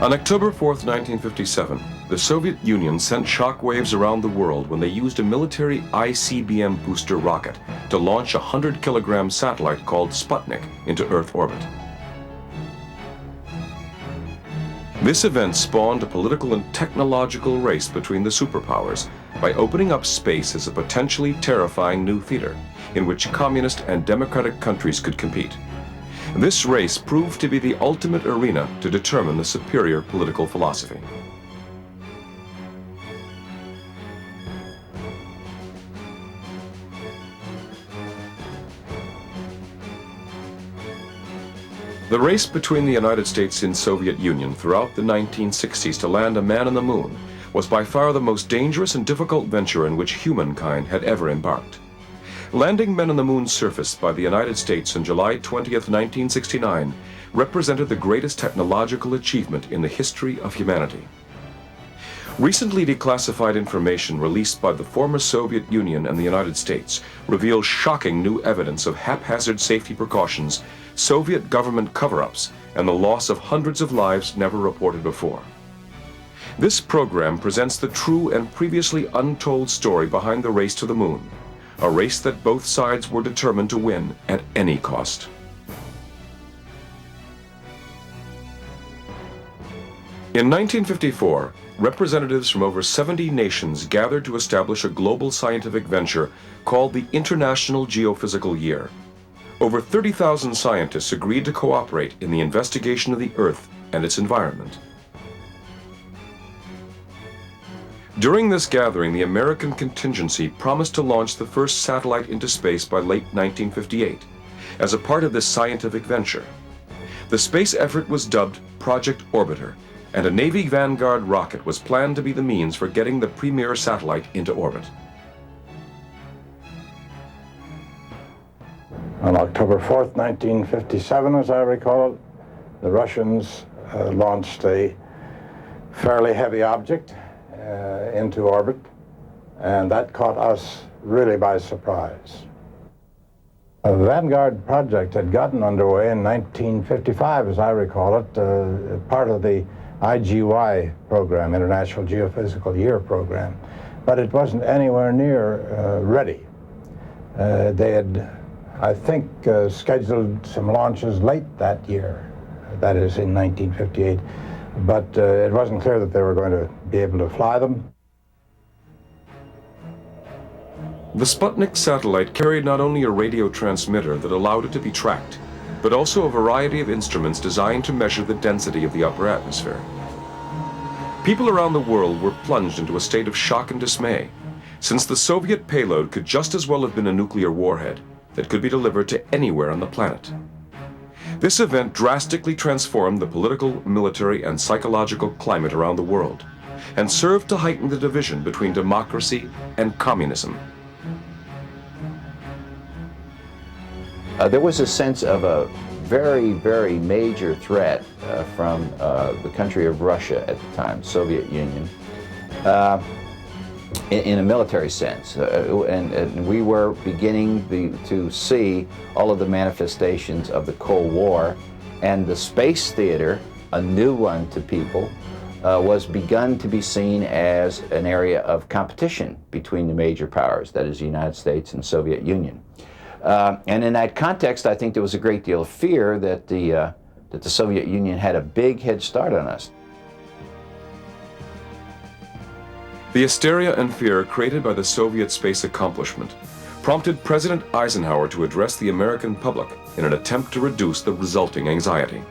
On October 4th, 1957, the Soviet Union sent shockwaves around the world when they used a military ICBM booster rocket to launch a 100-kilogram satellite called Sputnik into Earth orbit. This event spawned a political and technological race between the superpowers by opening up space as a potentially terrifying new theater in which communist and democratic countries could compete. This race proved to be the ultimate arena to determine the superior political philosophy. The race between the United States and Soviet Union throughout the 1960s to land a man on the moon was by far the most dangerous and difficult venture in which humankind had ever embarked. Landing men on the moon's surface by the United States on July 20th, 1969 represented the greatest technological achievement in the history of humanity. Recently declassified information released by the former Soviet Union and the United States reveals shocking new evidence of haphazard safety precautions, Soviet government cover-ups, and the loss of hundreds of lives never reported before. This program presents the true and previously untold story behind the race to the moon, a race that both sides were determined to win at any cost. In 1954, representatives from over 70 nations gathered to establish a global scientific venture called the International Geophysical Year. Over 30,000 scientists agreed to cooperate in the investigation of the Earth and its environment. During this gathering, the American contingency promised to launch the first satellite into space by late 1958 as a part of this scientific venture. The space effort was dubbed Project Orbiter, and a Navy Vanguard rocket was planned to be the means for getting the premier satellite into orbit. On October 4th, 1957, as I recall it, the Russians launched a fairly heavy object into orbit, and that caught us really by surprise. The Vanguard project had gotten underway in 1955, as I recall it, part of the IGY program, International Geophysical Year program, but it wasn't anywhere near ready. They had, I think, scheduled some launches late that year, that is in 1958, but it wasn't clear that they were going to be able to fly them. The Sputnik satellite carried not only a radio transmitter that allowed it to be tracked, but also a variety of instruments designed to measure the density of the upper atmosphere. People around the world were plunged into a state of shock and dismay, since the Soviet payload could just as well have been a nuclear warhead that could be delivered to anywhere on the planet. This event drastically transformed the political, military, and psychological climate around the world, and served to heighten the division between democracy and communism. There was a sense of a very, very major threat from the country of Russia at the time, Soviet Union, in a military sense. And we were beginning to see all of the manifestations of the Cold War, and the space theater, a new one to people, was begun to be seen as an area of competition between the major powers, that is the United States and Soviet Union. And in that context, I think there was a great deal of fear that the Soviet Union had a big head start on us. The hysteria and fear created by the Soviet space accomplishment prompted President Eisenhower to address the American public in an attempt to reduce the resulting anxiety.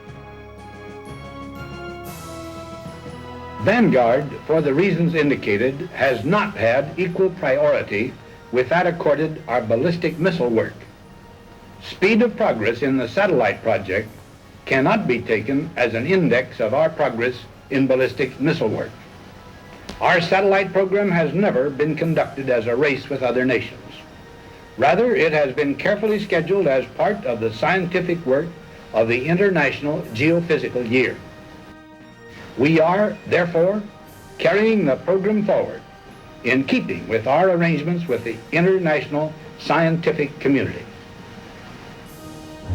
Vanguard, for the reasons indicated, has not had equal priority with that accorded our ballistic missile work. Speed of progress in the satellite project cannot be taken as an index of our progress in ballistic missile work. Our satellite program has never been conducted as a race with other nations. Rather, it has been carefully scheduled as part of the scientific work of the International Geophysical Year. We are, therefore, carrying the program forward in keeping with our arrangements with the international scientific community.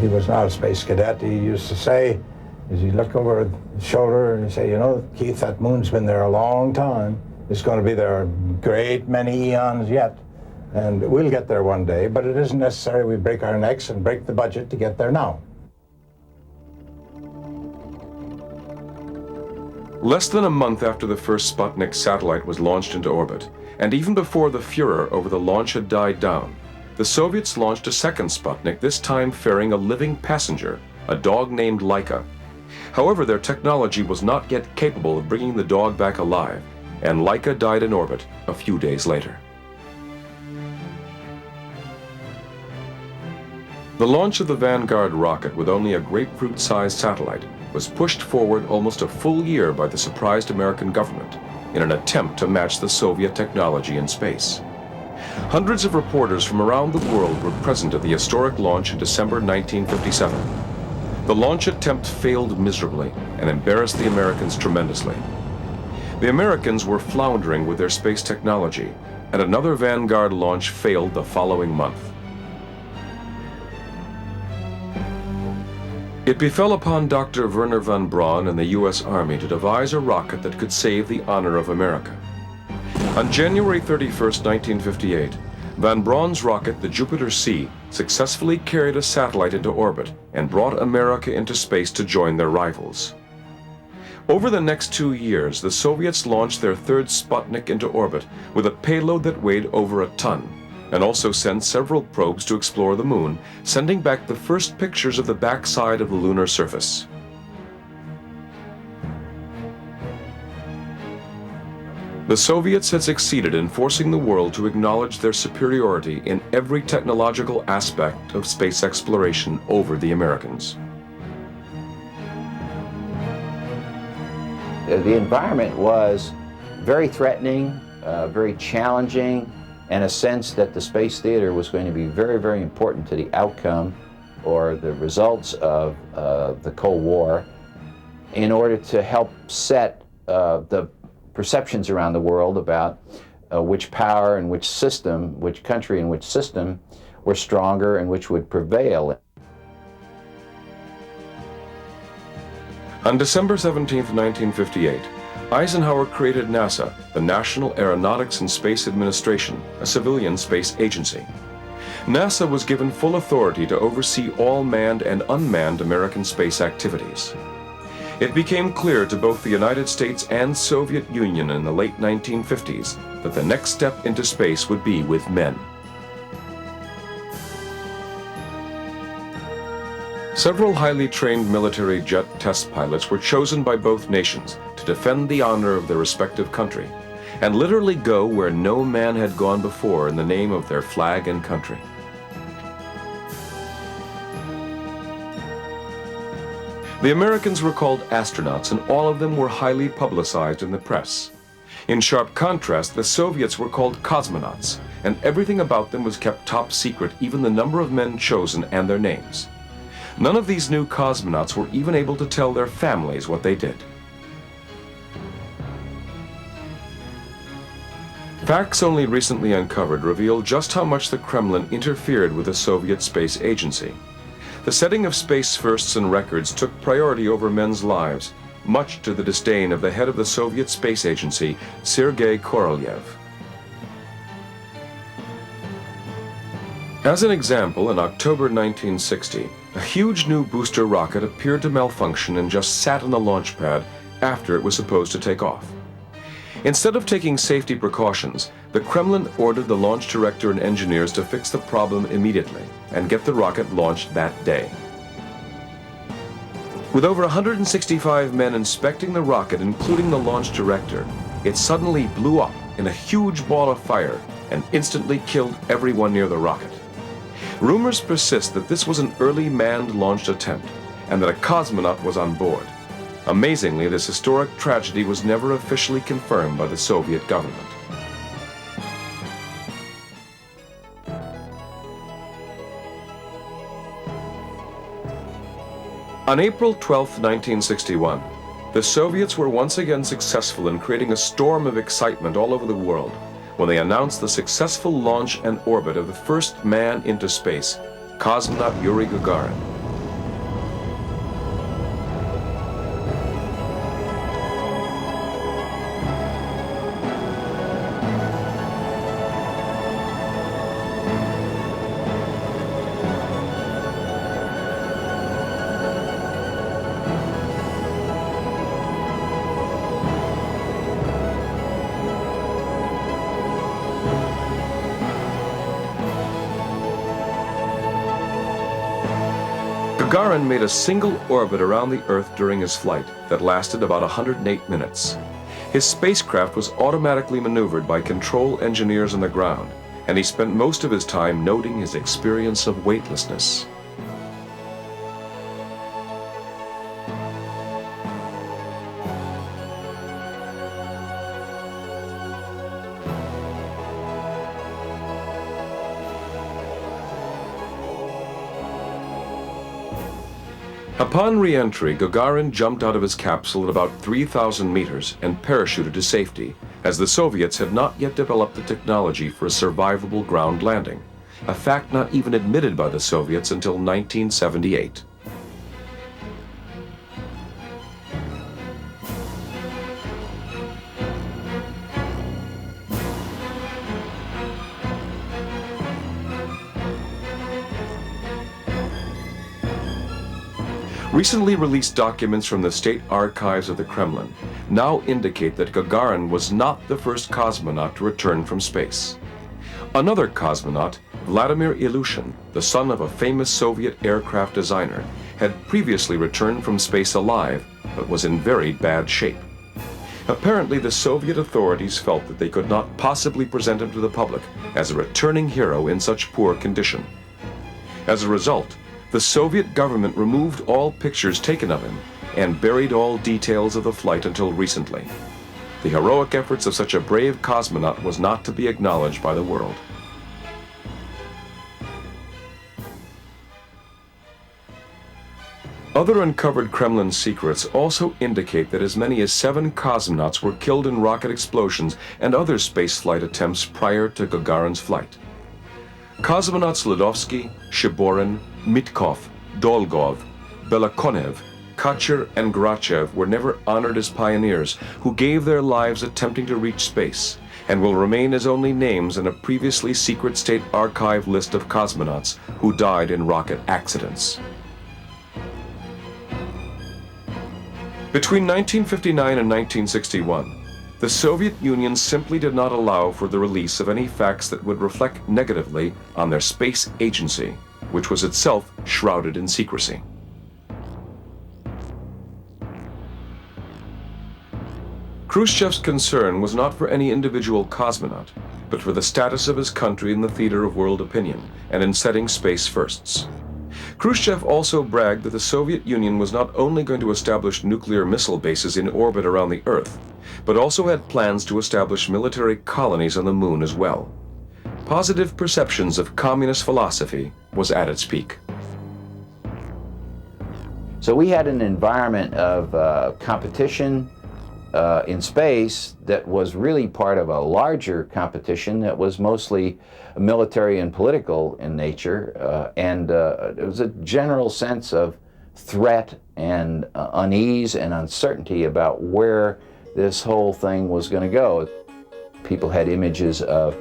He was not a space cadet. He used to say is you look over his shoulder and you say, you know, Keith, that moon's been there a long time. It's going to be there a great many eons yet. And we'll get there one day, but it isn't necessary we break our necks and break the budget to get there now. Less than a month after the first Sputnik satellite was launched into orbit, and even before the furor over the launch had died down, the Soviets launched a second Sputnik, this time ferrying a living passenger, a dog named Laika. However, their technology was not yet capable of bringing the dog back alive, and Laika died in orbit a few days later. The launch of the Vanguard rocket with only a grapefruit-sized satellite was pushed forward almost a full year by the surprised American government in an attempt to match the Soviet technology in space. Hundreds of reporters from around the world were present at the historic launch in December 1957. The launch attempt failed miserably and embarrassed the Americans tremendously. The Americans were floundering with their space technology, and another Vanguard launch failed the following month. It befell upon Dr. Wernher von Braun and the U.S. Army to devise a rocket that could save the honor of America. On January 31, 1958, von Braun's rocket, the Jupiter C, successfully carried a satellite into orbit and brought America into space to join their rivals. Over the next 2 years, the Soviets launched their third Sputnik into orbit with a payload that weighed over a ton, and also sent several probes to explore the moon, sending back the first pictures of the backside of the lunar surface. The Soviets had succeeded in forcing the world to acknowledge their superiority in every technological aspect of space exploration over the Americans. The environment was very threatening, very challenging, and a sense that the space theater was going to be very, very important to the outcome or the results of the Cold War in order to help set the perceptions around the world about which power and which system, which country and which system were stronger and which would prevail. On December 17, 1958, Eisenhower created NASA, the National Aeronautics and Space Administration, a civilian space agency. NASA was given full authority to oversee all manned and unmanned American space activities. It became clear to both the United States and Soviet Union in the late 1950s that the next step into space would be with men. Several highly trained military jet test pilots were chosen by both nations to defend the honor of their respective country and literally go where no man had gone before in the name of their flag and country. The Americans were called astronauts, and all of them were highly publicized in the press. In sharp contrast, the Soviets were called cosmonauts, and everything about them was kept top secret, even the number of men chosen and their names. None of these new cosmonauts were even able to tell their families what they did. Facts only recently uncovered reveal just how much the Kremlin interfered with the Soviet space agency. The setting of space firsts and records took priority over men's lives, much to the disdain of the head of the Soviet space agency, Sergei Korolev. As an example, in October 1960, a huge new booster rocket appeared to malfunction and just sat on the launch pad after it was supposed to take off. Instead of taking safety precautions, the Kremlin ordered the launch director and engineers to fix the problem immediately and get the rocket launched that day. With over 165 men inspecting the rocket, including the launch director, it suddenly blew up in a huge ball of fire and instantly killed everyone near the rocket. Rumors persist that this was an early manned launch attempt and that a cosmonaut was on board. Amazingly, this historic tragedy was never officially confirmed by the Soviet government. On April 12, 1961, the Soviets were once again successful in creating a storm of excitement all over the world when they announced the successful launch and orbit of the first man into space, cosmonaut Yuri Gagarin. Gagarin made a single orbit around the Earth during his flight that lasted about 108 minutes. His spacecraft was automatically maneuvered by control engineers on the ground, and he spent most of his time noting his experience of weightlessness. Upon re-entry, Gagarin jumped out of his capsule at about 3,000 meters and parachuted to safety, as the Soviets had not yet developed the technology for a survivable ground landing, a fact not even admitted by the Soviets until 1978. Recently released documents from the State Archives of the Kremlin now indicate that Gagarin was not the first cosmonaut to return from space. Another cosmonaut, Vladimir Ilyushin, the son of a famous Soviet aircraft designer, had previously returned from space alive, but was in very bad shape. Apparently, the Soviet authorities felt that they could not possibly present him to the public as a returning hero in such poor condition. As a result, the Soviet government removed all pictures taken of him and buried all details of the flight until recently. The heroic efforts of such a brave cosmonaut was not to be acknowledged by the world. Other uncovered Kremlin secrets also indicate that as many as 7 cosmonauts were killed in rocket explosions and other spaceflight attempts prior to Gagarin's flight. Cosmonauts Ledovsky, Shiborin, Mitkov, Dolgov, Belakonev, Kacher, and Grachev were never honored as pioneers who gave their lives attempting to reach space, and will remain as only names in a previously secret state archive list of cosmonauts who died in rocket accidents. Between 1959 and 1961, the Soviet Union simply did not allow for the release of any facts that would reflect negatively on their space agency, which was itself shrouded in secrecy. Khrushchev's concern was not for any individual cosmonaut, but for the status of his country in the theater of world opinion and in setting space firsts. Khrushchev also bragged that the Soviet Union was not only going to establish nuclear missile bases in orbit around the Earth, but also had plans to establish military colonies on the Moon as well. Positive perceptions of communist philosophy was at its peak. So we had an environment of competition in space that was really part of a larger competition that was mostly military and political in nature, and it was a general sense of threat and unease and uncertainty about where this whole thing was going to go. People had images of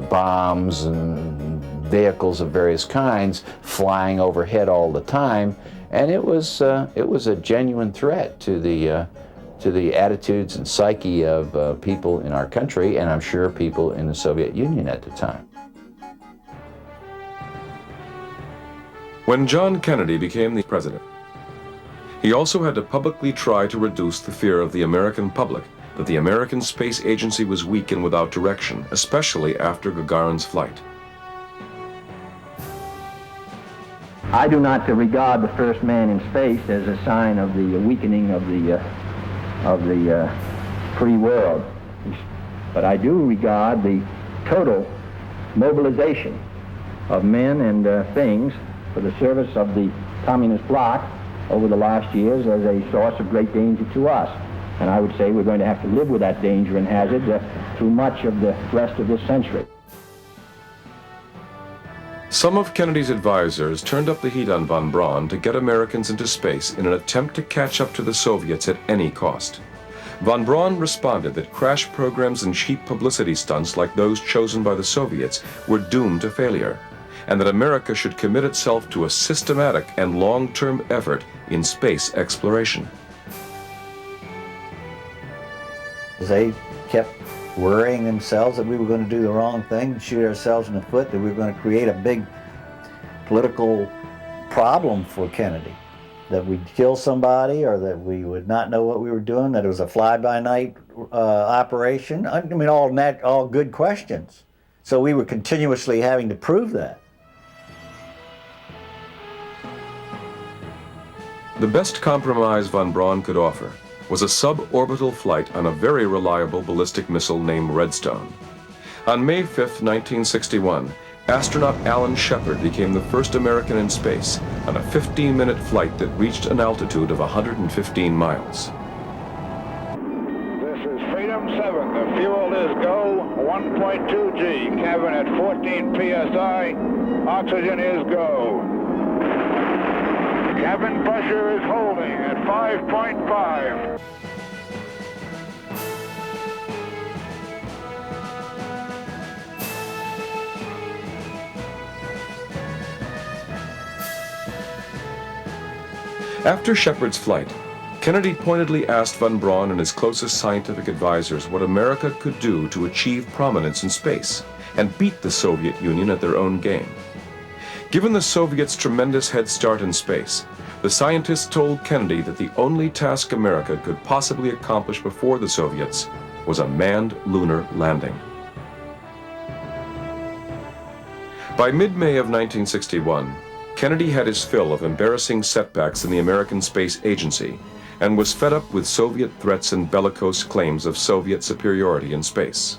bombs and vehicles of various kinds flying overhead all the time, and it was a genuine threat to the attitudes and psyche of people in our country, and I'm sure people in the Soviet Union at the time. When John Kennedy became the president, he also had to publicly try to reduce the fear of the American public that the American Space Agency was weak and without direction, especially after Gagarin's flight. I do not regard the first man in space as a sign of the weakening of the free world, but I do regard the total mobilization of men and things for the service of the communist bloc over the last years as a source of great danger to us. And I would say we're going to have to live with that danger and hazard through much of the rest of this century. Some of Kennedy's advisors turned up the heat on von Braun to get Americans into space in an attempt to catch up to the Soviets at any cost. Von Braun responded that crash programs and cheap publicity stunts like those chosen by the Soviets were doomed to failure, and that America should commit itself to a systematic and long-term effort in space exploration. They kept worrying themselves that we were going to do the wrong thing, shoot ourselves in the foot, that we were going to create a big political problem for Kennedy, that we'd kill somebody or that we would not know what we were doing, that it was a fly-by-night operation. I mean, all good questions. So we were continuously having to prove that. The best compromise von Braun could offer was a suborbital flight on a very reliable ballistic missile named Redstone. On May 5, 1961, astronaut Alan Shepard became the first American in space on a 15-minute flight that reached an altitude of 115 miles. This is Freedom 7. The fuel is go. 1.2 G. Cabin at 14 psi. Oxygen is go. Cabin pressure is holding at 5.5. After Shepard's flight, Kennedy pointedly asked von Braun and his closest scientific advisors what America could do to achieve prominence in space and beat the Soviet Union at their own game. Given the Soviets' tremendous head start in space, the scientists told Kennedy that the only task America could possibly accomplish before the Soviets was a manned lunar landing. By mid-May of 1961, Kennedy had his fill of embarrassing setbacks in the American Space Agency and was fed up with Soviet threats and bellicose claims of Soviet superiority in space.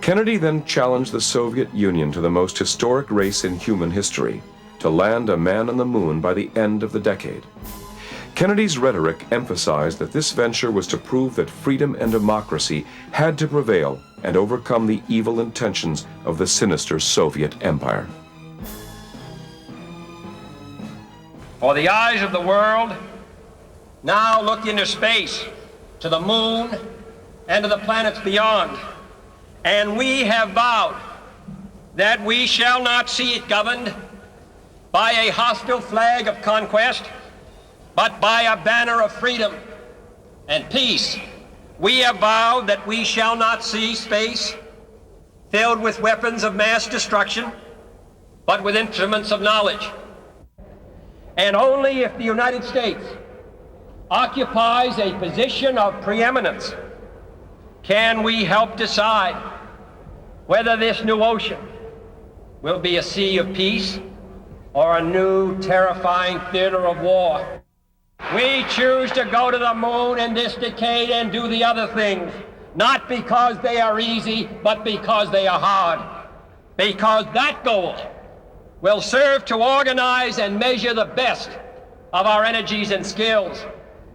Kennedy then challenged the Soviet Union to the most historic race in human history, to land a man on the moon by the end of the decade. Kennedy's rhetoric emphasized that this venture was to prove that freedom and democracy had to prevail and overcome the evil intentions of the sinister Soviet Empire. For the eyes of the world now look into space, to the moon, and to the planets beyond. And we have vowed that we shall not see it governed by a hostile flag of conquest, but by a banner of freedom and peace. We have vowed that we shall not see space filled with weapons of mass destruction, but with instruments of knowledge. And only if the United States occupies a position of preeminence can we help decide whether this new ocean will be a sea of peace or a new terrifying theater of war. We choose to go to the moon in this decade and do the other things, not because they are easy, but because they are hard. Because that goal will serve to organize and measure the best of our energies and skills,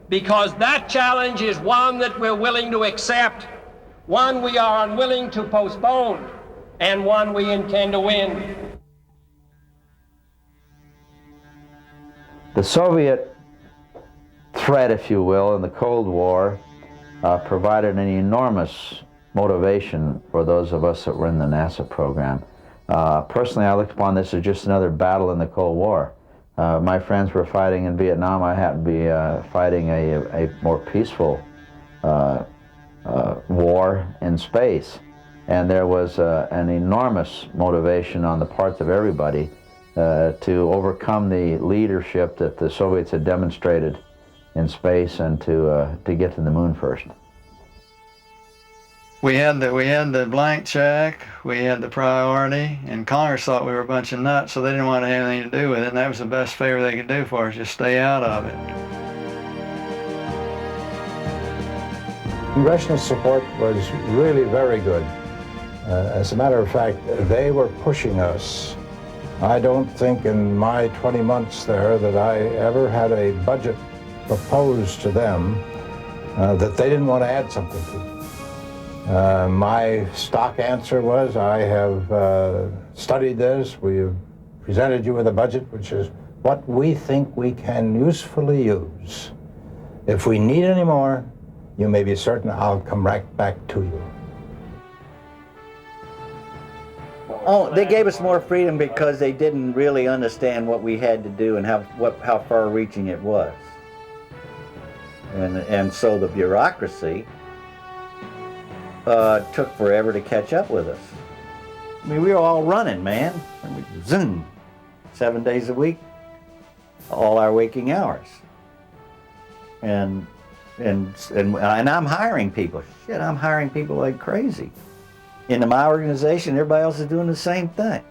because that challenge is one that we're willing to accept, one we are unwilling to postpone, and one we intend to win. The Soviet threat, if you will, in the Cold War provided an enormous motivation for those of us that were in the NASA program. Personally, I looked upon this as just another battle in the Cold War. My friends were fighting in Vietnam. I happened to be fighting a more peaceful war in space. And there was an enormous motivation on the parts of everybody to overcome the leadership that the Soviets had demonstrated in space and to get to the moon first. We had the blank check, we had the priority, and Congress thought we were a bunch of nuts, so they didn't want to have anything to do with it, and that was the best favor they could do for us, just stay out of it. Congressional support was really very good. As a matter of fact, they were pushing us. I don't think in my 20 months there that I ever had a budget proposed to them that they didn't want to add something to. My stock answer was, I have studied this, we have presented you with a budget which is what we think we can usefully use. If we need any more, you may be certain I'll come right back to you. Oh, they gave us more freedom because they didn't really understand what we had to do and how far-reaching it was. And so the bureaucracy took forever to catch up with us. I mean, we were all running, man. Zoom, 7 days a week. all our waking hours. And I'm hiring people. Shit, I'm hiring people like crazy. In my organization, everybody else is doing the same thing.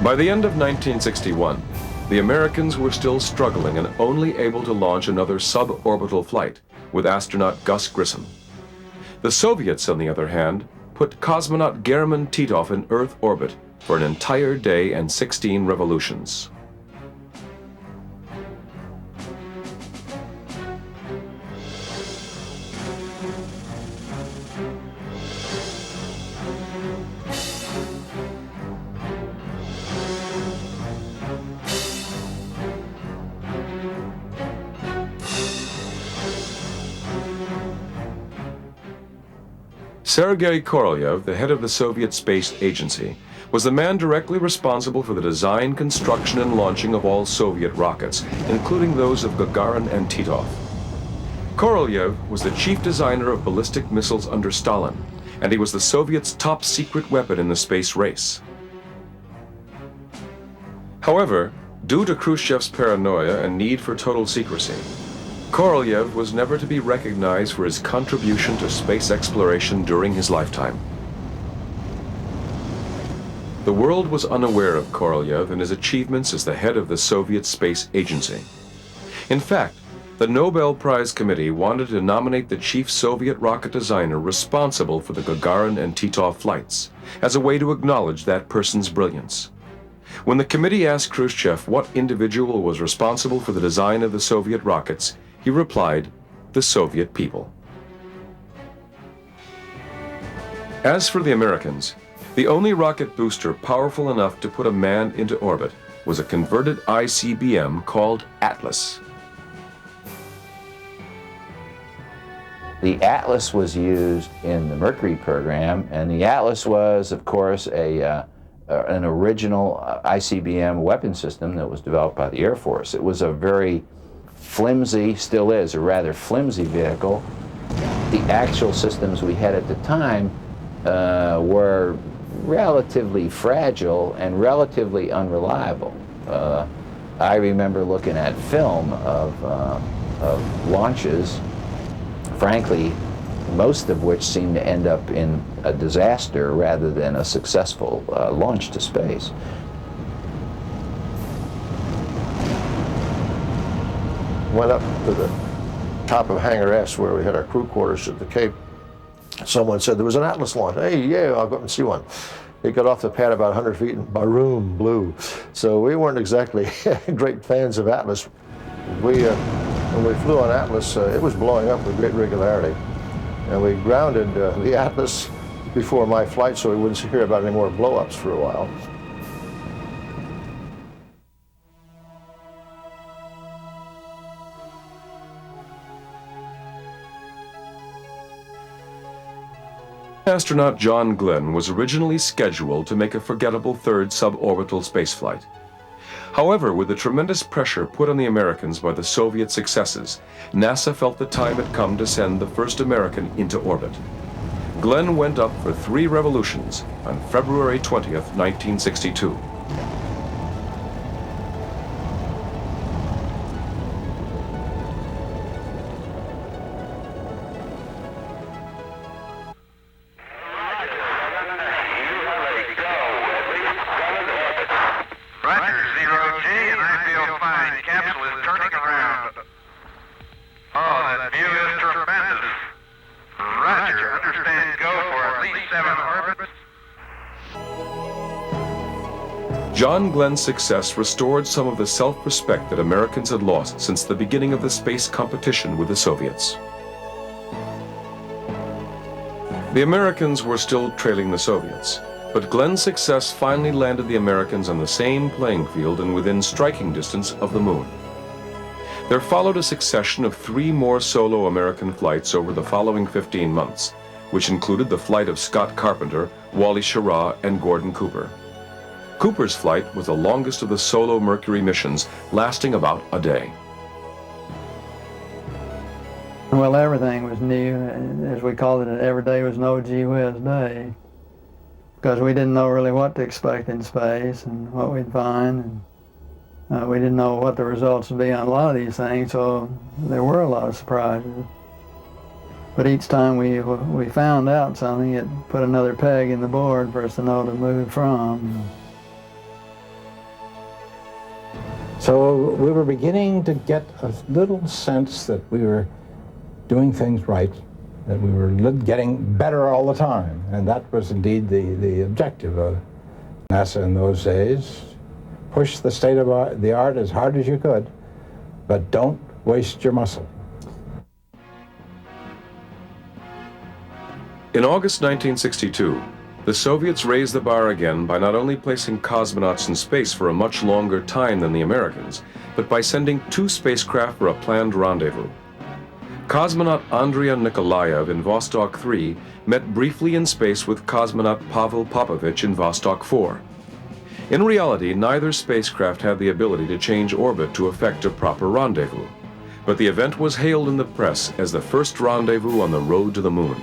By the end of 1961, the Americans were still struggling and only able to launch another suborbital flight with astronaut Gus Grissom. The Soviets, on the other hand, put cosmonaut German Titov in Earth orbit for an entire day and 16 revolutions. Sergei Korolev, the head of the Soviet Space Agency, was the man directly responsible for the design, construction, and launching of all Soviet rockets, including those of Gagarin and Titov. Korolev was the chief designer of ballistic missiles under Stalin, and he was the Soviets' top secret weapon in the space race. However, due to Khrushchev's paranoia and need for total secrecy, Korolev was never to be recognized for his contribution to space exploration during his lifetime. The world was unaware of Korolev and his achievements as the head of the Soviet Space Agency. In fact, the Nobel Prize Committee wanted to nominate the chief Soviet rocket designer responsible for the Gagarin and Titov flights, as a way to acknowledge that person's brilliance. When the committee asked Khrushchev what individual was responsible for the design of the Soviet rockets, he replied, "The Soviet people." As for the Americans, the only rocket booster powerful enough to put a man into orbit was a converted ICBM called Atlas. The Atlas was used in the Mercury program, and the Atlas was, of course, an original ICBM weapon system that was developed by the Air Force. It was a very flimsy, still is, a rather flimsy vehicle. The actual systems we had at the time were relatively fragile and relatively unreliable. I remember looking at film of launches, frankly, most of which seemed to end up in a disaster rather than a successful launch to space. Went up to the top of Hangar S where we had our crew quarters at the Cape. Someone said there was an Atlas launch. Hey, yeah, I'll go up and see one. It got off the pad about 100 feet and baroom, blew. So we weren't exactly great fans of Atlas. When we flew on Atlas, it was blowing up with great regularity. And we grounded the Atlas before my flight so we wouldn't hear about any more blow-ups for a while. Astronaut John Glenn was originally scheduled to make a forgettable third suborbital spaceflight. However, with the tremendous pressure put on the Americans by the Soviet successes, NASA felt the time had come to send the first American into orbit. Glenn went up for 3 revolutions on February 20th, 1962. John Glenn's success restored some of the self-respect that Americans had lost since the beginning of the space competition with the Soviets. The Americans were still trailing the Soviets, but Glenn's success finally landed the Americans on the same playing field and within striking distance of the moon. There followed a succession of 3 more solo American flights over the following 15 months, which included the flight of Scott Carpenter, Wally Schirra, and Gordon Cooper. Cooper's flight was the longest of the solo Mercury missions, lasting about a day. Well, everything was new. As we called it, every day was no gee whiz day, because we didn't know really what to expect in space and what we'd find. And we didn't know what the results would be on a lot of these things, so there were a lot of surprises. But each time we found out something, it put another peg in the board for us to know to move from. So we were beginning to get a little sense that we were doing things right, that we were getting better all the time. And that was indeed the objective of NASA in those days. Push the state of the art as hard as you could, but don't waste your muscle. In August 1962, the Soviets raised the bar again by not only placing cosmonauts in space for a much longer time than the Americans, but by sending 2 spacecraft for a planned rendezvous. Cosmonaut Andrei Nikolaev in Vostok 3 met briefly in space with cosmonaut Pavel Popovich in Vostok 4. In reality, neither spacecraft had the ability to change orbit to effect a proper rendezvous, but the event was hailed in the press as the first rendezvous on the road to the moon.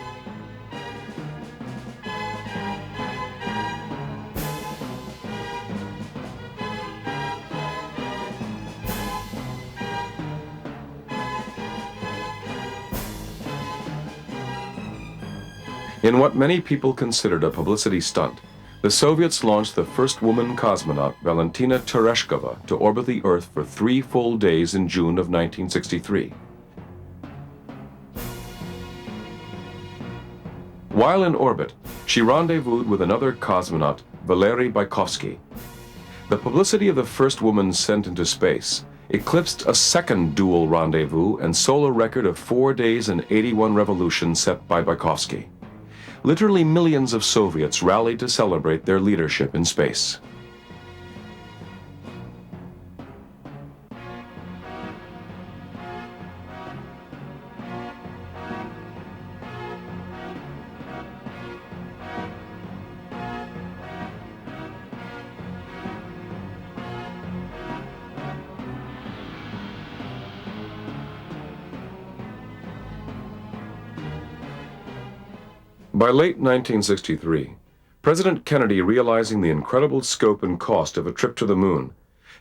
In what many people considered a publicity stunt, the Soviets launched the first woman cosmonaut, Valentina Tereshkova, to orbit the Earth for 3 full days in June of 1963. While in orbit, she rendezvoused with another cosmonaut, Valery Bykovsky. The publicity of the first woman sent into space eclipsed a second dual rendezvous and solar record of 4 days and 81 revolutions set by Bykovsky. Literally millions of Soviets rallied to celebrate their leadership in space. By late 1963, President Kennedy, realizing the incredible scope and cost of a trip to the moon,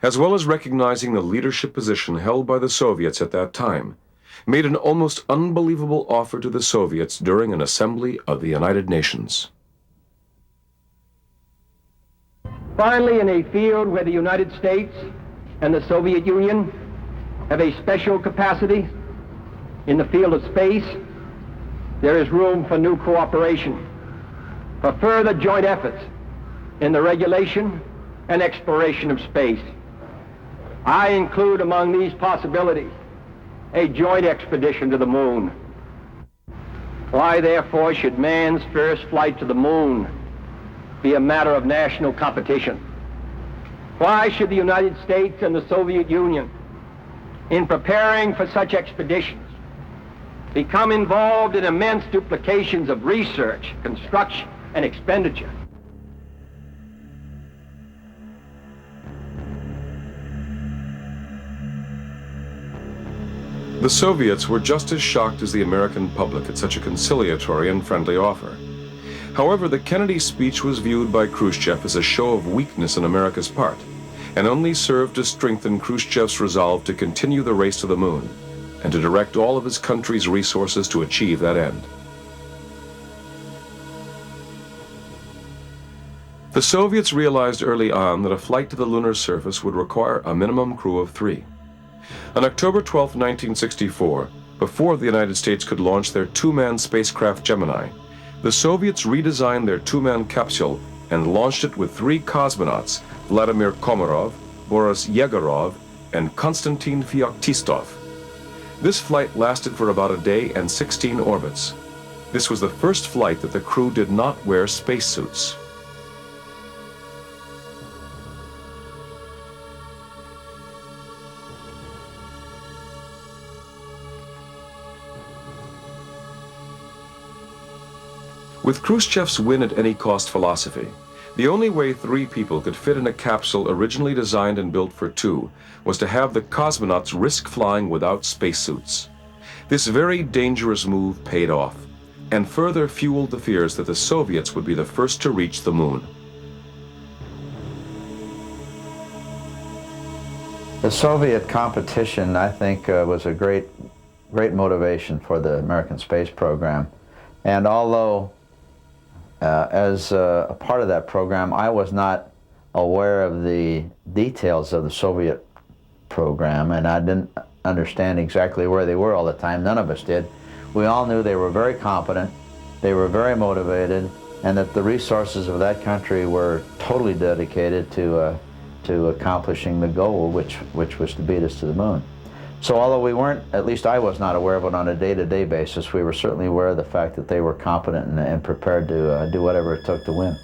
as well as recognizing the leadership position held by the Soviets at that time, made an almost unbelievable offer to the Soviets during an assembly of the United Nations. Finally, in a field where the United States and the Soviet Union have a special capacity in the field of space, there is room for new cooperation, for further joint efforts in the regulation and exploration of space. I include among these possibilities a joint expedition to the moon. Why, therefore, should man's first flight to the moon be a matter of national competition? Why should the United States and the Soviet Union, in preparing for such expeditions, become involved in immense duplications of research, construction, and expenditure? The Soviets were just as shocked as the American public at such a conciliatory and friendly offer. However, the Kennedy speech was viewed by Khrushchev as a show of weakness on America's part, and only served to strengthen Khrushchev's resolve to continue the race to the moon, and to direct all of his country's resources to achieve that end. The Soviets realized early on that a flight to the lunar surface would require a minimum crew of 3. On October 12, 1964, before the United States could launch their 2-man spacecraft Gemini, the Soviets redesigned their 2-man capsule and launched it with 3 cosmonauts, Vladimir Komarov, Boris Yegorov, and Konstantin Feoktistov. This flight lasted for about a day and 16 orbits. This was the first flight that the crew did not wear spacesuits. With Khrushchev's win-at-any-cost philosophy, the only way 3 people could fit in a capsule originally designed and built for 2 was to have the cosmonauts risk flying without spacesuits. This very dangerous move paid off, and further fueled the fears that the Soviets would be the first to reach the moon. The Soviet competition, I think, was a great motivation for the American space program. And although, as a part of that program, I was not aware of the details of the Soviet program, and I didn't understand exactly where they were all the time. None of us did. We all knew they were very competent, they were very motivated, and that the resources of that country were totally dedicated to accomplishing the goal, which was to beat us to the moon. So although we weren't, at least I was not aware of it on a day-to-day basis, we were certainly aware of the fact that they were competent and prepared to do whatever it took to win.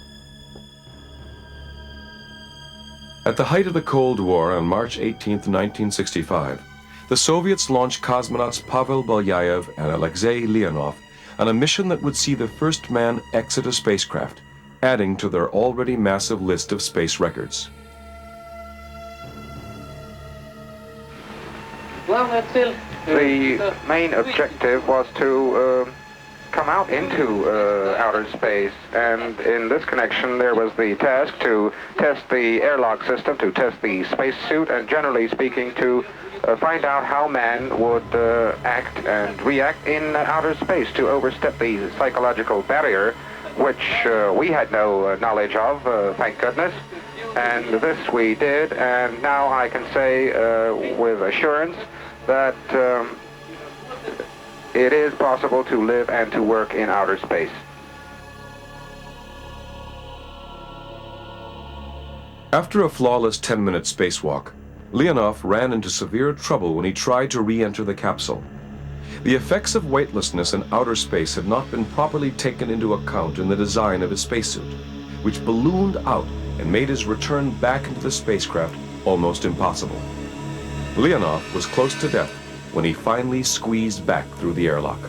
At the height of the Cold War on March 18, 1965, the Soviets launched cosmonauts Pavel Belyayev and Alexei Leonov on a mission that would see the first man exit a spacecraft, adding to their already massive list of space records. The main objective was to come out into outer space, and in this connection there was the task to test the airlock system, to test the spacesuit, and generally speaking to find out how man would act and react in outer space, to overstep the psychological barrier, which we had no knowledge of, thank goodness. And this we did, and now I can say with assurance that it is possible to live and to work in outer space. After a flawless 10-minute spacewalk, Leonov ran into severe trouble when he tried to re-enter the capsule. The effects of weightlessness in outer space had not been properly taken into account in the design of his spacesuit, which ballooned out and made his return back into the spacecraft almost impossible. Leonov was close to death when he finally squeezed back through the airlock.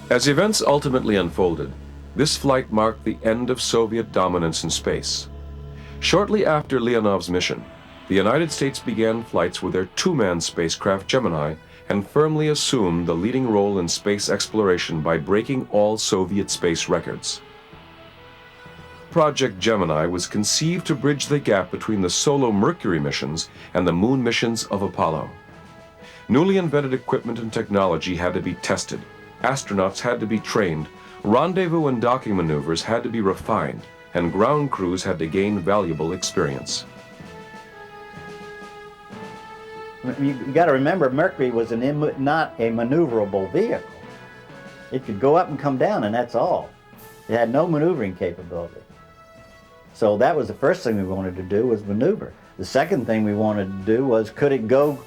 As events ultimately unfolded, this flight marked the end of Soviet dominance in space. Shortly after Leonov's mission, the United States began flights with their two-man spacecraft Gemini and firmly assumed the leading role in space exploration by breaking all Soviet space records. Project Gemini was conceived to bridge the gap between the solo Mercury missions and the moon missions of Apollo. Newly invented equipment and technology had to be tested, astronauts had to be trained, rendezvous and docking maneuvers had to be refined, and ground crews had to gain valuable experience. You got to remember, Mercury was not a maneuverable vehicle. It could go up and come down, and that's all. It had no maneuvering capability. So that was the first thing we wanted to do, was maneuver. The second thing we wanted to do was, could it go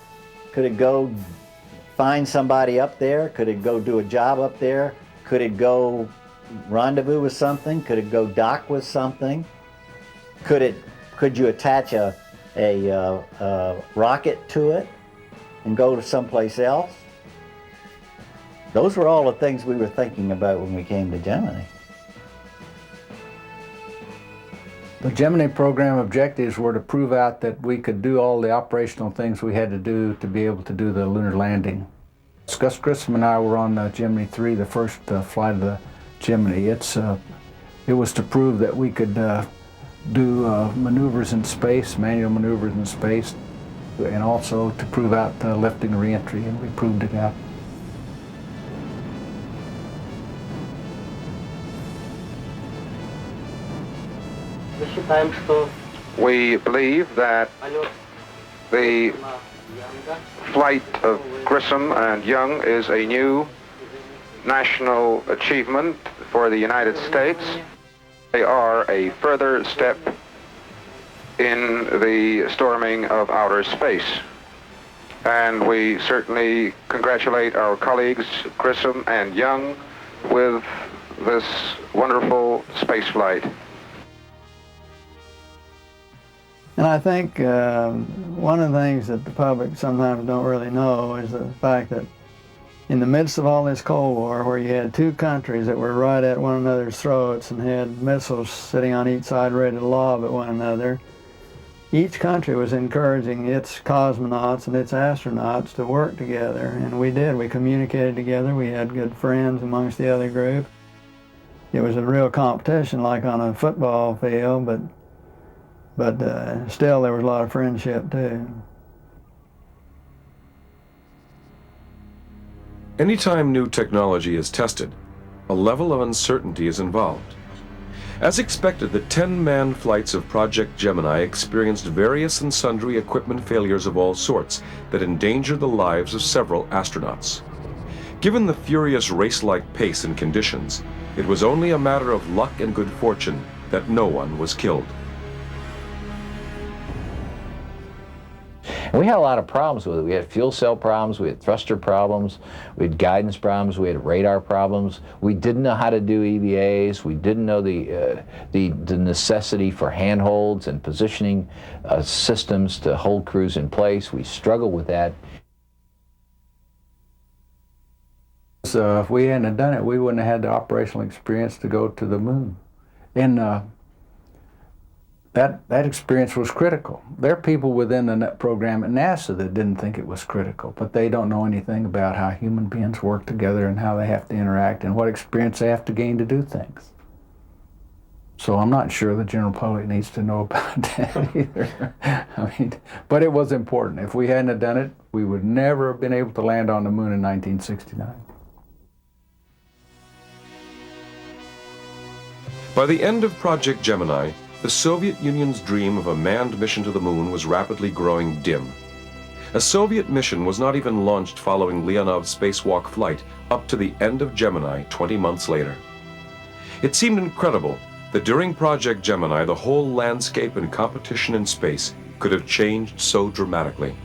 find somebody up there? Could it go do a job up there? Could it go rendezvous with something? Could it go dock with something? Could you attach a rocket to it and go to someplace else? Those were all the things we were thinking about when we came to Gemini. The Gemini program objectives were to prove out that we could do all the operational things we had to do to be able to do the lunar landing. Gus Grissom and I were on Gemini 3, the first flight of the Gemini. It was to prove that we could do maneuvers in space, manual maneuvers in space, and also to prove out lifting and re-entry, and we proved it out. We believe that the flight of Grissom and Young is a new national achievement for the United States. They are a further step in the storming of outer space. And we certainly congratulate our colleagues Grissom and Young with this wonderful space flight. And I think one of the things that the public sometimes don't really know is the fact that in the midst of all this Cold War, where you had two countries that were right at one another's throats and had missiles sitting on each side ready to lob at one another, each country was encouraging its cosmonauts and its astronauts to work together, and we did. We communicated together. We had good friends amongst the other group. It was a real competition, like on a football field, but still there was a lot of friendship too. Anytime new technology is tested, a level of uncertainty is involved. As expected, the 10 manned flights of Project Gemini experienced various and sundry equipment failures of all sorts that endangered the lives of several astronauts. Given the furious race-like pace and conditions, it was only a matter of luck and good fortune that no one was killed. And we had a lot of problems with it. We had fuel cell problems, we had thruster problems, we had guidance problems, we had radar problems. We didn't know how to do EVAs. We didn't know the necessity for handholds and positioning systems to hold crews in place. We struggled with that. So if we hadn't done it, we wouldn't have had the operational experience to go to the moon. And that experience was critical. There are people within the program at NASA that didn't think it was critical, but they don't know anything about how human beings work together and how they have to interact and what experience they have to gain to do things. So I'm not sure the general public needs to know about that either. I mean, but it was important. If we hadn't done it, we would never have been able to land on the moon in 1969. By the end of Project Gemini, the Soviet Union's dream of a manned mission to the moon was rapidly growing dim. A Soviet mission was not even launched following Leonov's spacewalk flight up to the end of Gemini 20 months later. It seemed incredible that during Project Gemini, the whole landscape and competition in space could have changed so dramatically.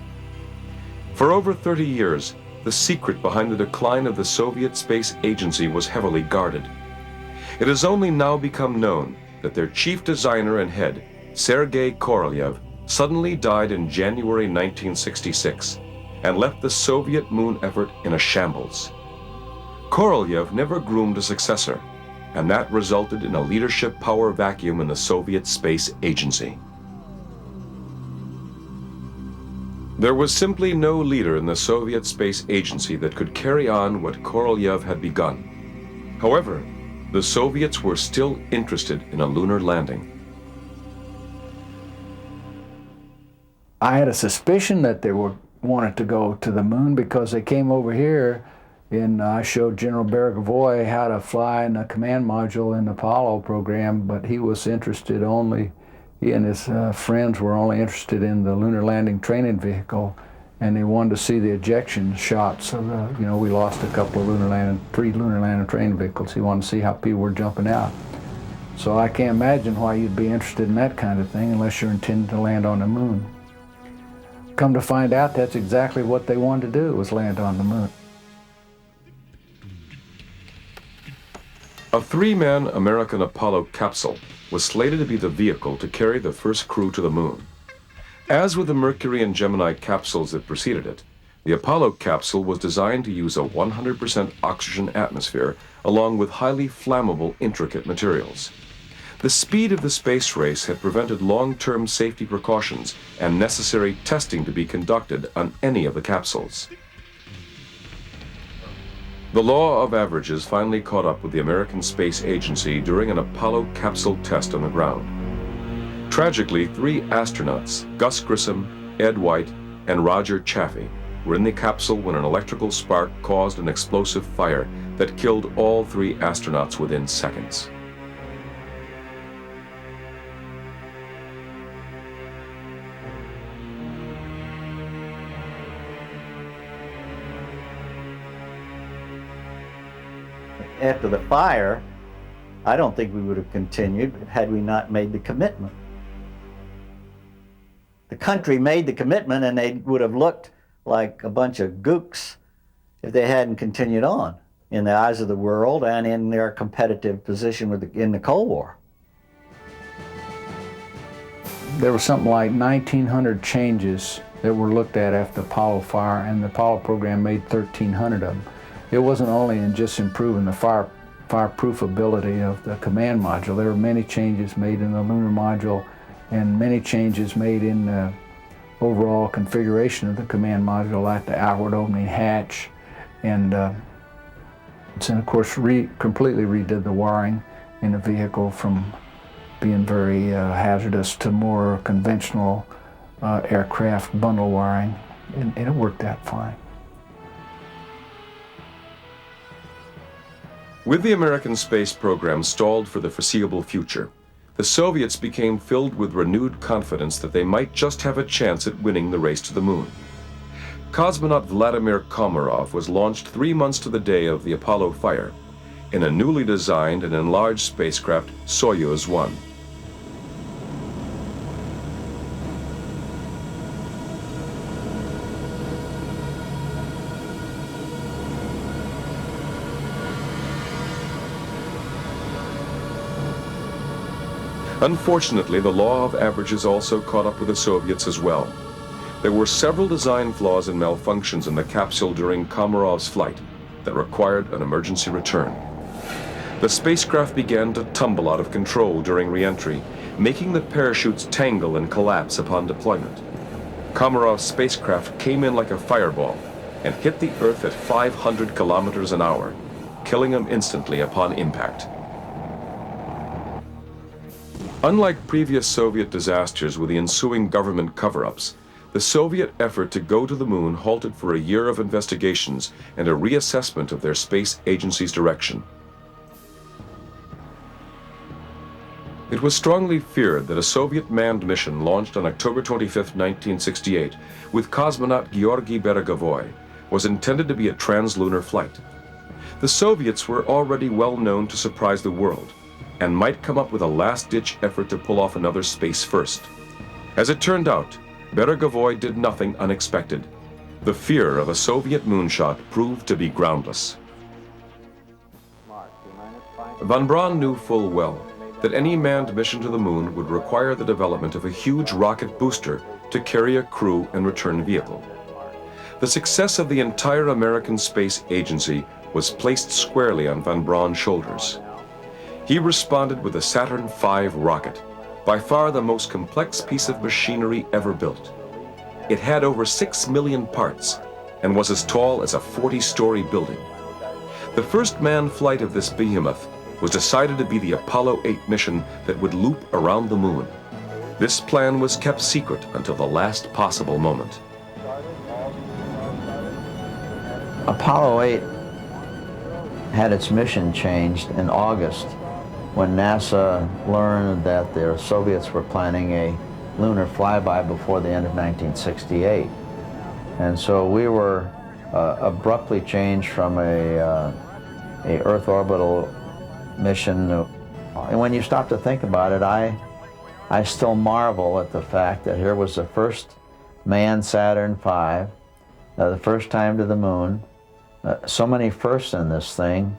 For over 30 years, the secret behind the decline of the Soviet Space Agency was heavily guarded. It has only now become known that their chief designer and head, Sergei Korolev, suddenly died in January 1966 and left the Soviet moon effort in a shambles. Korolev never groomed a successor, and that resulted in a leadership power vacuum in the Soviet Space Agency. There was simply no leader in the Soviet Space Agency that could carry on what Korolev had begun. However, the Soviets were still interested in a lunar landing. I had a suspicion that they wanted to go to the moon because they came over here and I showed General Beregovoy how to fly in a command module in the Apollo program, but he was interested only, he and his friends were only interested in the lunar landing training vehicle, and they wanted to see the ejection shots of the, you know, we lost a couple of three lunar landing training vehicles. He wanted to see how people were jumping out. So I can't imagine why you'd be interested in that kind of thing unless you're intending to land on the moon. Come to find out, that's exactly what they wanted to do, was land on the moon. A 3-man American Apollo capsule was slated to be the vehicle to carry the first crew to the moon. As with the Mercury and Gemini capsules that preceded it, the Apollo capsule was designed to use a 100% oxygen atmosphere along with highly flammable, intricate materials. The speed of the space race had prevented long-term safety precautions and necessary testing to be conducted on any of the capsules. The law of averages finally caught up with the American Space Agency during an Apollo capsule test on the ground. Tragically, 3 astronauts, Gus Grissom, Ed White, and Roger Chaffee, were in the capsule when an electrical spark caused an explosive fire that killed all 3 astronauts within seconds. After the fire, I don't think we would have continued had we not made the commitment. The country made the commitment, and they would have looked like a bunch of gooks if they hadn't continued on in the eyes of the world and in their competitive position in the Cold War. There was something like 1,900 changes that were looked at after the Apollo fire, and the Apollo program made 1,300 of them. it wasn't only in just improving the fireproof ability of the command module. There were many changes made in the lunar module and many changes made in the overall configuration of the command module, like the outward opening hatch, and of course completely redid the wiring in the vehicle from being very hazardous to more conventional aircraft bundle wiring, and it worked out fine. With the American space program stalled for the foreseeable future, the Soviets became filled with renewed confidence that they might just have a chance at winning the race to the moon. Cosmonaut Vladimir Komarov was launched 3 months to the day of the Apollo fire in a newly designed and enlarged spacecraft, Soyuz 1. Unfortunately, the law of averages also caught up with the Soviets as well. There were several design flaws and malfunctions in the capsule during Komarov's flight that required an emergency return. The spacecraft began to tumble out of control during re-entry, making the parachutes tangle and collapse upon deployment. Komarov's spacecraft came in like a fireball and hit the Earth at 500 kilometers an hour, killing him instantly upon impact. Unlike previous Soviet disasters with the ensuing government cover-ups, the Soviet effort to go to the moon halted for a year of investigations and a reassessment of their space agency's direction. It was strongly feared that a Soviet manned mission launched on October 25, 1968, with cosmonaut Georgy Beregovoy, was intended to be a translunar flight. The Soviets were already well known to surprise the world, and might come up with a last-ditch effort to pull off another space first. As it turned out, Beregovoy did nothing unexpected. The fear of a Soviet moonshot proved to be groundless. Von Braun knew full well that any manned mission to the moon would require the development of a huge rocket booster to carry a crew and return vehicle. The success of the entire American space agency was placed squarely on von Braun's shoulders. He responded with the Saturn V rocket, by far the most complex piece of machinery ever built. It had over 6 million parts and was as tall as a 40-story building. The first manned flight of this behemoth was decided to be the Apollo 8 mission that would loop around the moon. This plan was kept secret until the last possible moment. Apollo 8 had its mission changed in August when NASA learned that the Soviets were planning a lunar flyby before the end of 1968. And so we were abruptly changed from a Earth orbital mission. And when you stop to think about it, I still marvel at the fact that here was the first manned Saturn V, the first time to the moon, so many firsts in this thing.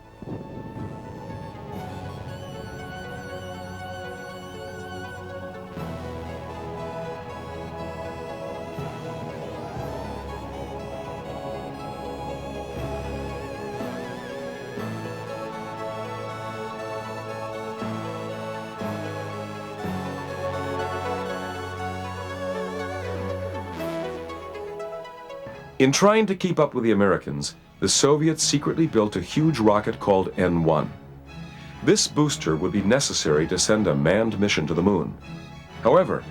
In trying to keep up with the Americans, the Soviets secretly built a huge rocket called N-1. This booster would be necessary to send a manned mission to the moon. However,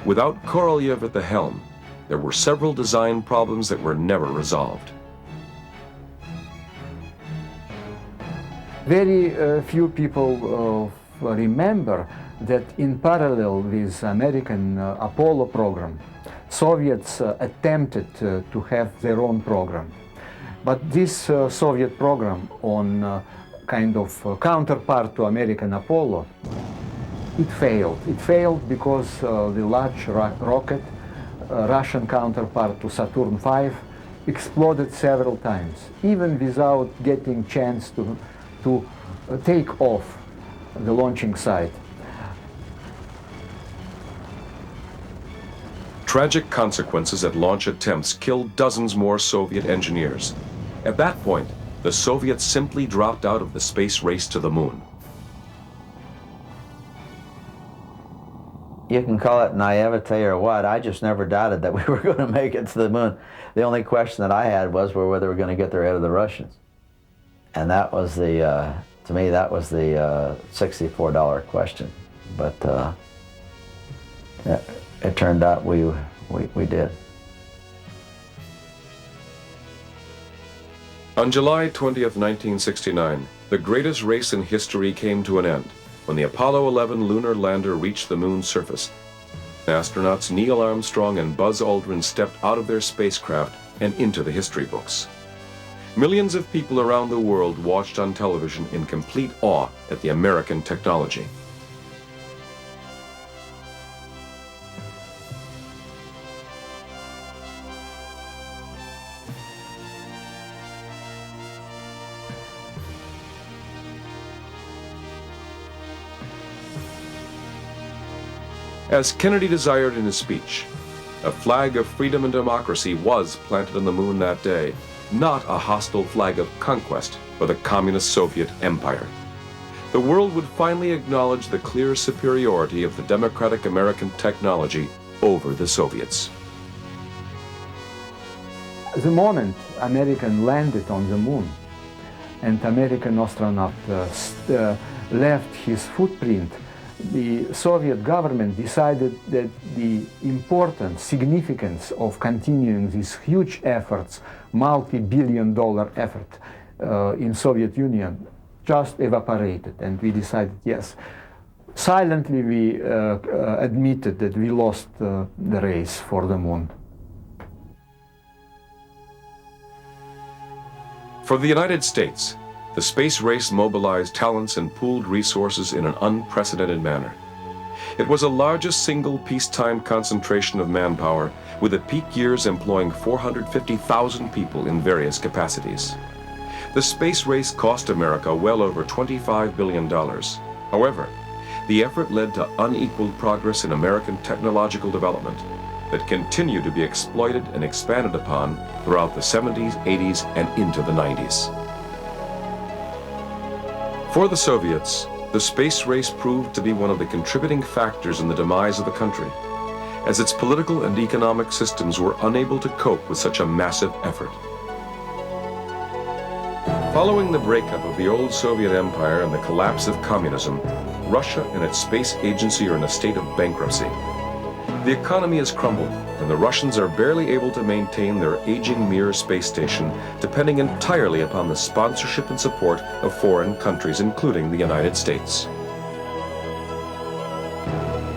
without Korolev at the helm, there were several design problems that were never resolved. Very few people remember that in parallel with American Apollo program, Soviets attempted to have their own program. But this Soviet program on kind of counterpart to American Apollo, it failed. It failed because the large rocket, Russian counterpart to Saturn V, exploded several times, even without getting chance to take off the launching site. Tragic consequences at launch attempts killed dozens more Soviet engineers. At that point, the Soviets simply dropped out of the space race to the moon. You can call it naivete or what. I just never doubted that we were going to make it to the moon. The only question that I had was whether we were going to get there ahead of the Russians. And that was the, to me, that was the $64 question. But it turned out we did. On July 20th, 1969, the greatest race in history came to an end when the Apollo 11 lunar lander reached the moon's surface. Astronauts Neil Armstrong and Buzz Aldrin stepped out of their spacecraft and into the history books. Millions of people around the world watched on television in complete awe at the American technology. As Kennedy desired in his speech, a flag of freedom and democracy was planted on the moon that day, not a hostile flag of conquest for the communist Soviet empire. The world would finally acknowledge the clear superiority of the democratic American technology over the Soviets. The moment American landed on the moon and American astronaut left his footprint, the Soviet government decided that the importance, significance of continuing these huge efforts, multi-billion-dollar effort in Soviet Union, just evaporated, and we decided, yes. Silently we admitted that we lost the race for the moon. For the United States, the space race mobilized talents and pooled resources in an unprecedented manner. It was the largest single peacetime concentration of manpower, with the peak years employing 450,000 people in various capacities. The space race cost America well over $25 billion. However, the effort led to unequaled progress in American technological development that continued to be exploited and expanded upon throughout the 70s, 80s, and into the 90s. For the Soviets, the space race proved to be one of the contributing factors in the demise of the country, as its political and economic systems were unable to cope with such a massive effort. Following the breakup of the old Soviet Empire and the collapse of communism, Russia and its space agency are in a state of bankruptcy. The economy has crumbled, and the Russians are barely able to maintain their aging Mir space station, depending entirely upon the sponsorship and support of foreign countries, including the United States.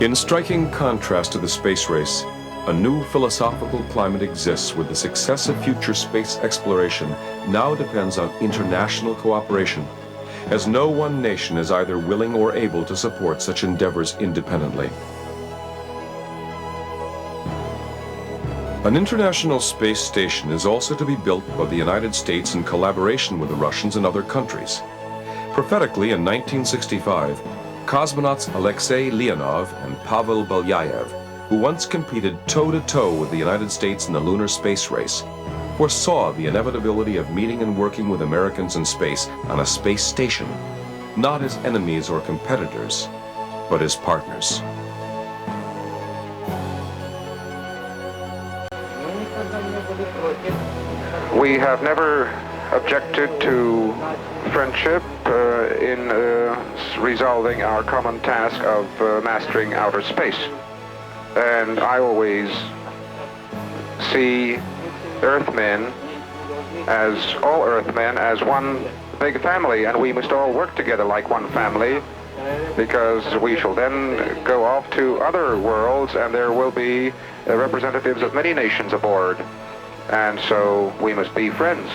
In striking contrast to the space race, a new philosophical climate exists where the success of future space exploration now depends on international cooperation, as no one nation is either willing or able to support such endeavors independently. An international space station is also to be built by the United States in collaboration with the Russians and other countries. Prophetically, in 1965, cosmonauts Alexei Leonov and Pavel Belyayev, who once competed toe-to-toe with the United States in the lunar space race, foresaw the inevitability of meeting and working with Americans in space on a space station, not as enemies or competitors, but as partners. We have never objected to friendship in resolving our common task of mastering outer space. And I always see Earthmen, as all Earthmen, as one big family, and we must all work together like one family, because we shall then go off to other worlds and there will be representatives of many nations aboard. And so we must be friends.